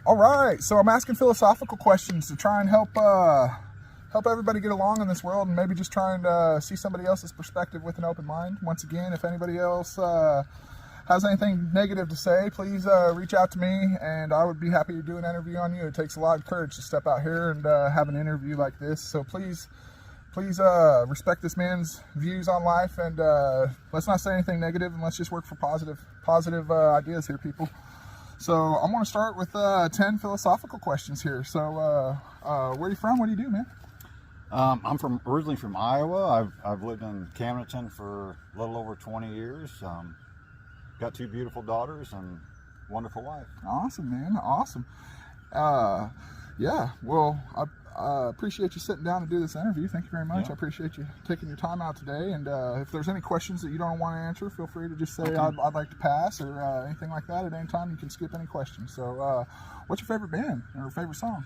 All right, so I'm asking philosophical questions to try and help everybody get along in this world, and maybe just try and see somebody else's perspective with an open mind. Once again, if anybody else has anything negative to say, please reach out to me, and I would be happy to do an interview on you. It takes a lot of courage to step out here and have an interview like this, so please respect this man's views on life, and let's not say anything negative, and let's just work for positive ideas here, people. So I'm going to start with 10 philosophical questions here. So where are you from? What do you do, man? I'm originally from Iowa. I've lived in Camdenton for a little over 20 years. Got 2 beautiful daughters and wonderful wife. Awesome, man. Awesome. Yeah, well, I appreciate you sitting down to do this interview. Thank you very much. Yeah. I appreciate you taking your time out today. And if there's any questions that you don't want to answer, feel free to just say, Okay. I'd like to pass, or anything like that. At any time, you can skip any questions. So what's your favorite band or favorite song?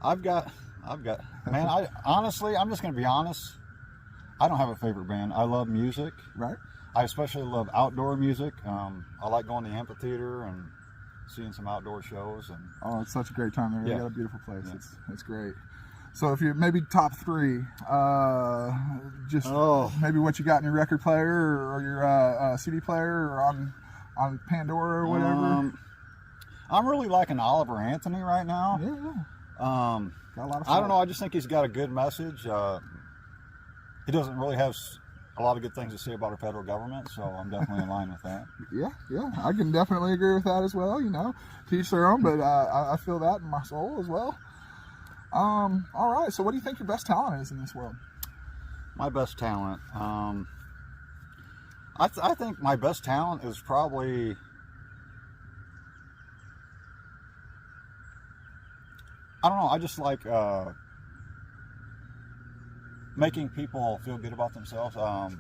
I've got, man, honestly, I'm just going to be honest. I don't have a favorite band. I love music. Right. I especially love outdoor music. I like going to the amphitheater and seeing some outdoor shows. And Oh, it's such a great time there. Yeah. You got a beautiful place. Yeah. It's great. So if you maybe top 3, just maybe what you got in your record player or your CD player or on Pandora or whatever. I'm really liking Oliver Anthony right now. Yeah. Got a lot of I don't know. I just think he's got a good message. He doesn't really have a lot of good things to say about our federal government, so I'm definitely in line with that. Yeah, I can definitely agree with that as well. You know, to each their own, but I feel that in my soul as well. All right, so what do you think your best talent is in this world? My best talent, I think my best talent is probably, I don't know, I just like making people feel good about themselves. I've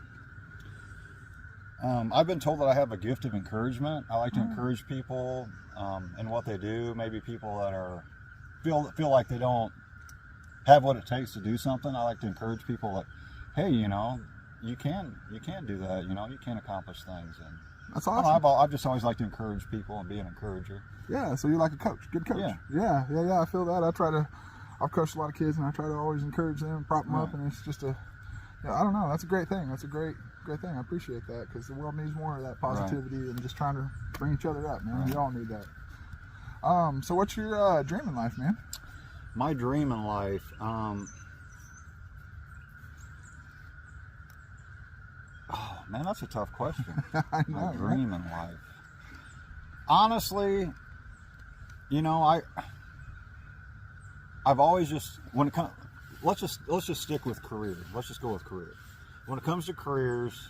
been told that I have a gift of encouragement. I like to encourage people in what they do. Maybe people that are feel like they don't have what it takes to do something. I like to encourage people that, hey, you know, you can do that. You know, you can accomplish things. And That's awesome. I've just always liked to encourage people and be an encourager. Yeah, so you're like a coach, good coach. Yeah. I feel that. I've coached a lot of kids, and I try to always encourage them, prop them up, and it's just I don't know, that's a great thing. That's a great thing. I appreciate that, because the world needs more of that positivity and just trying to bring each other up, man. Right. We all need that. So what's your dream in life, man? My dream in life, oh man, that's a tough question. I know, My dream in life. Honestly, you know, I've always just, when it comes, let's just stick with career. Let's just go with career. When it comes to careers,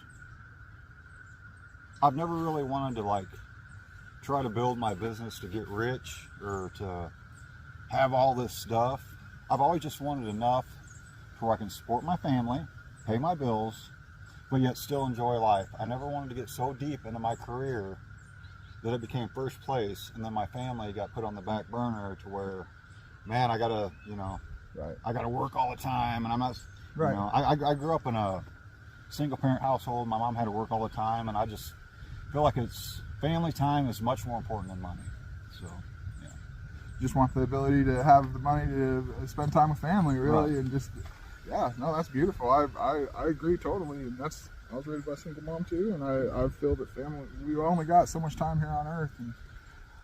I've never really wanted to like try to build my business to get rich or to have all this stuff. I've always just wanted enough where I can support my family, pay my bills, but yet still enjoy life. I never wanted to get so deep into my career that it became first place, and then my family got put on the back burner to where, man, I gotta, you know, I gotta work all the time, and I'm not, you know, I grew up in a single parent household. My mom had to work all the time, and I just feel like family time is much more important than money. So, yeah. Just want the ability to have the money to spend time with family, really, and just, that's beautiful. I agree totally, and I was raised by a single mom too, and I feel that family, we've only got so much time here on earth, and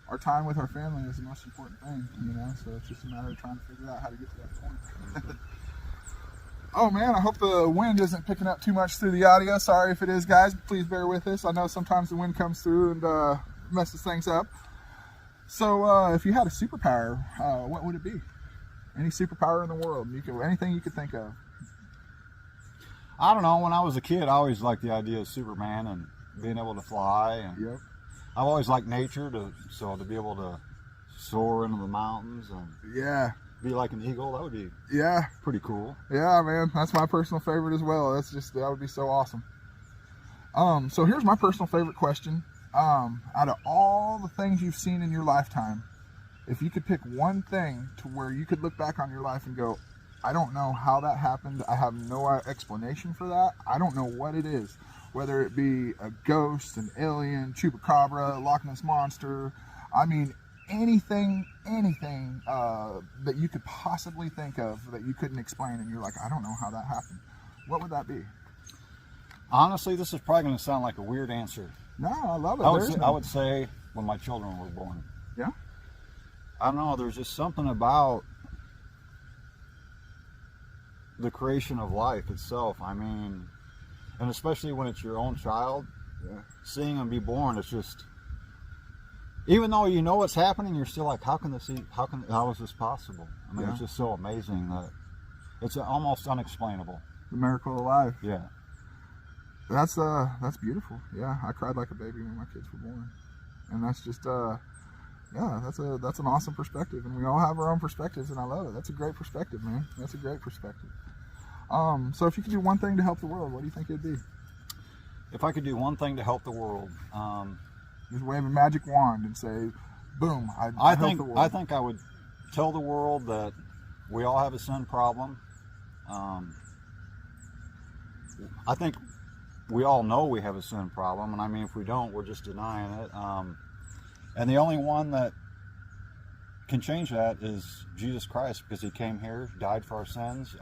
our time with our family is the most important thing, you know, so it's just a matter of trying to figure out how to get to that point. Oh man, I hope the wind isn't picking up too much through the audio. Sorry if it is, guys. Please bear with us. I know sometimes the wind comes through and messes things up. So if you had a superpower, what would it be? Any superpower in the world? Anything you could think of. I don't know. When I was a kid, I always liked the idea of Superman and being able to fly. And I've always liked nature, to be able to soar into the mountains and be like an eagle. That would be pretty cool. Yeah, man, that's my personal favorite as well. That would be so awesome. So here's my personal favorite question. Out of all the things you've seen in your lifetime, if you could pick one thing to where you could look back on your life and go, I don't know how that happened. I have no explanation for that. I don't know what it is. whether it be a ghost, an alien, chupacabra, Loch Ness monster. I mean, anything that you could possibly think of that you couldn't explain, and you're like, I don't know how that happened. What would that be? Honestly, this is probably going to sound like a weird answer. No, I love it. I would say when my children were born. Yeah? I don't know, there's just something about the creation of life itself. I mean, and especially when it's your own child, Yeah. seeing them be born, it's just, even though you know what's happening, you're still like, how is this possible? I mean, Yeah. it's just so amazing that it's almost unexplainable. The miracle of life. Yeah. That's beautiful. Yeah, I cried like a baby when my kids were born, and that's just yeah, that's an awesome perspective, and we all have our own perspectives, and I love it. That's a great perspective, man. That's a great perspective. So if you could do one thing to help the world, what do you think it'd be? If I could do one thing to help the world, Just wave a magic wand and say, boom, I help the world. I think I would tell the world that we all have a sin problem. I think we all know we have a sin problem, and I mean, if we don't, we're just denying it. And the only one that can change that is Jesus Christ, because he came here, died for our sins.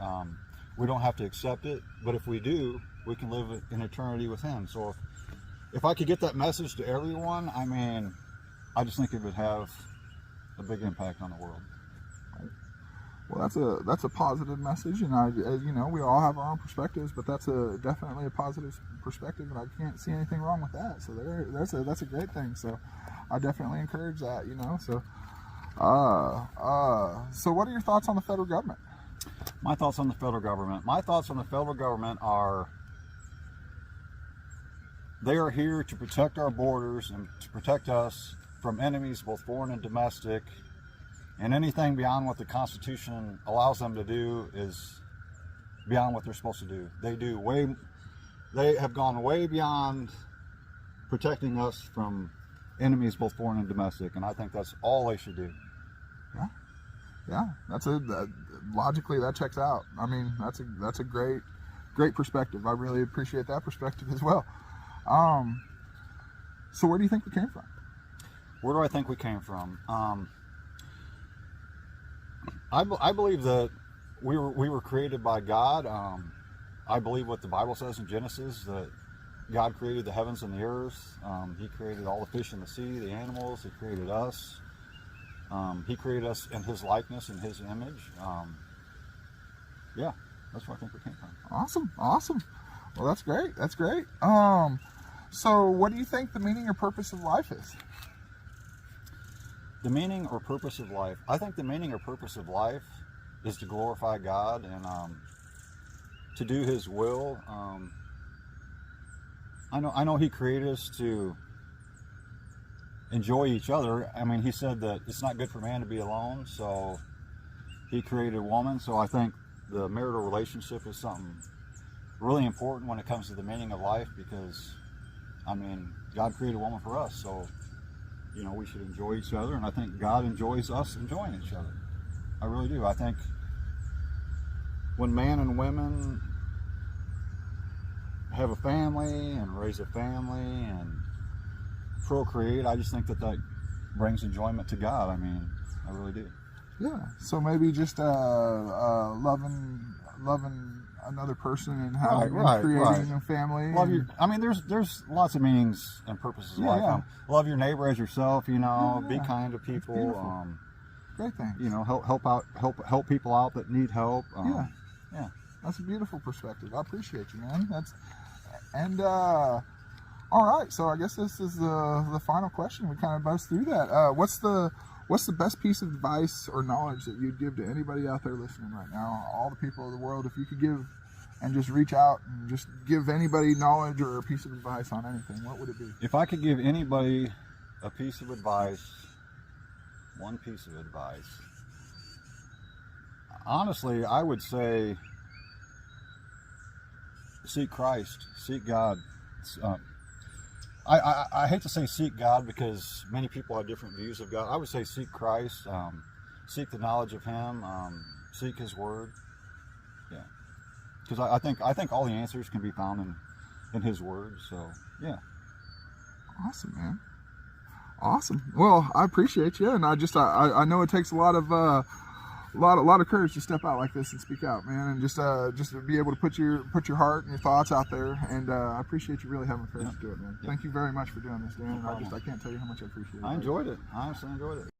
We don't have to accept it, but if we do, we can live in eternity with him. So if I could get that message to everyone, I mean, I just think it would have a big impact on the world. Well, that's a positive message, and you know, we all have our own perspectives, but that's definitely a positive perspective, and I can't see anything wrong with that. So that's a great thing. So I definitely encourage that. You know, so so what are your thoughts on the federal government? My thoughts on the federal government. My thoughts on the federal government are, they are here to protect our borders and to protect us from enemies, both foreign and domestic. And anything beyond what the Constitution allows them to do is beyond what they're supposed to do. They have gone way beyond protecting us from enemies, both foreign and domestic, and I think that's all they should do. Yeah, logically that checks out. I mean, that's a great perspective. I really appreciate that perspective as well. So where do you think we came from? Where do I think we came from? I believe that we were created by God. I believe what the Bible says in Genesis, that God created the heavens and the earth. He created all the fish in the sea, the animals. He created us. He created us in his likeness and his image. Yeah, that's where I think we came from. Awesome. Well, that's great. So what do you think the meaning or purpose of life is? The meaning or purpose of life. I think the meaning or purpose of life is to glorify God and to do his will. I know he created us to enjoy each other. I mean, he said that it's not good for man to be alone, so he created a woman. So I think the marital relationship is something really important when it comes to the meaning of life, because I mean, God created a woman for us, so you know, we should enjoy each other, and I think God enjoys us enjoying each other. I really do. I think when man and women have a family and raise a family and procreate, I just think that brings enjoyment to God. I mean, I really do. Yeah. So maybe just loving another person and having and creating a family. I mean, there's lots of meanings and purposes of life. Yeah. Love your neighbor as yourself. You know, Yeah. be kind to people. Great thing. You know, help people out that need help. Yeah. That's a beautiful perspective. I appreciate you, man. All right. So I guess this is the final question. We kind of buzzed through that. What's the best piece of advice or knowledge that you'd give to anybody out there listening right now? All the people of the world, if you could give and just reach out and just give anybody knowledge or a piece of advice on anything, what would it be? If I could give anybody a piece of advice, one piece of advice, honestly, I would say seek Christ, seek God. I hate to say seek God because many people have different views of God. I would say seek Christ, seek the knowledge of him, seek his word. Yeah, because I think all the answers can be found in His Word. So yeah. Awesome, man. Awesome. Well, I appreciate you, and I know it takes a lot of courage to step out like this and speak out, man, and just to be able to put your heart and your thoughts out there. And I appreciate you really having the courage to do it, man. Thank you very much for doing this, Dan. And I can't tell you how much I appreciate it. I enjoyed it. I honestly enjoyed it.